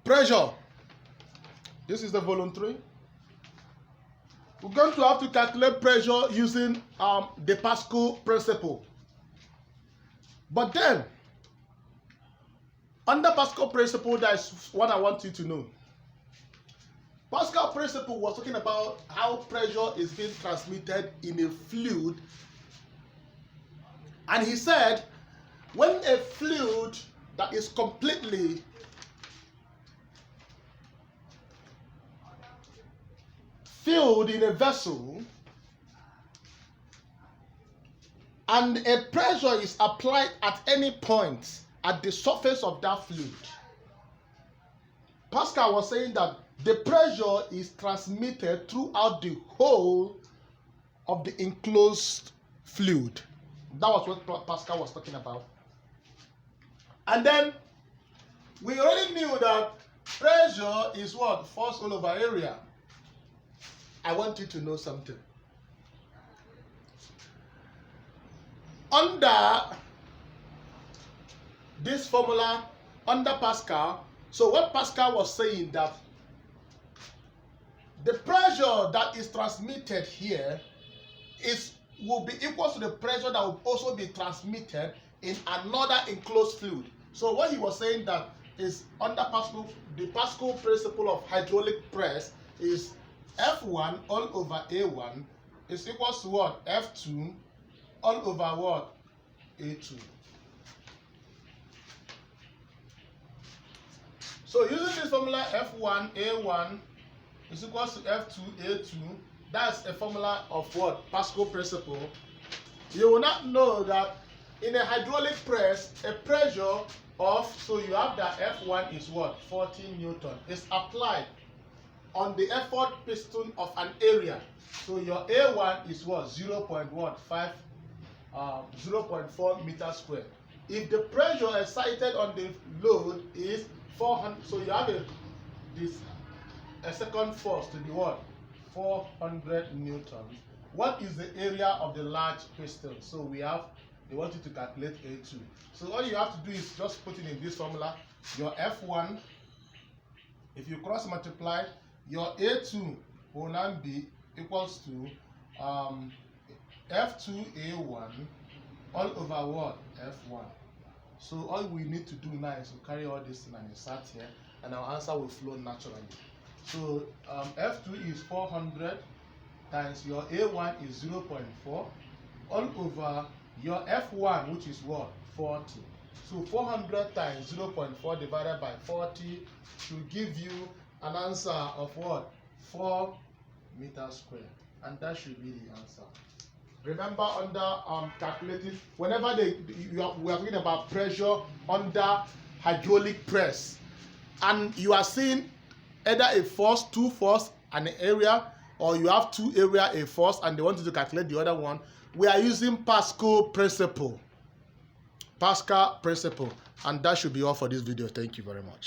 Pressure. This is the voluntary. We're going to have to calculate pressure using the Pascal principle. But then, under Pascal principle, that is what I want you to know. Pascal principle was talking about how pressure is being transmitted in a fluid. And he said, when a fluid that is completely filled in a vessel and a pressure is applied at any point at the surface of that fluid, Pascal was saying that the pressure is transmitted throughout the whole of the enclosed fluid. That was what Pascal was talking about. And then we already knew that pressure is what? Force all over area. I want you to know something. Under this formula, under Pascal, so what Pascal was saying that the pressure that is transmitted here will be equal to the pressure that will also be transmitted in another enclosed fluid. So what he was saying that is under Pascal, the Pascal principle of hydraulic press is F1 all over A1 is equals to what? F2 all over what? A2. So using this formula F1 A1 is equals to F2 A2, that's a formula of what? Pascal principle. You will not know that in a hydraulic press, a pressure of, so you have that F1 is what? 14 Newton. It's applied on the effort piston of an area. So your A1 is what? 0.4 meters squared. If the pressure excited on the load is 400, so you have a second force to be what? 400 newtons. What is the area of the large piston? So we have, they want you to calculate A2. So all you have to do is just put it in this formula. Your F1, if you cross multiply, your A2 will now be equals to F2A1 all over what? F1. So all we need to do now is to carry all this in and insert here, and our answer will flow naturally. So F2 is 400 times your A1 is 0.4 all over your F1, which is what? 40. So 400 times 0.4 divided by 40 should give you an answer of what? 4 meters squared. And that should be the answer. Remember, under calculating, whenever we are talking about pressure under hydraulic press, and you are seeing either a force, two force, and an area, or you have two area, a force, and they want you to calculate the other one, we are using Pascal principle. Pascal principle. And that should be all for this video. Thank you very much.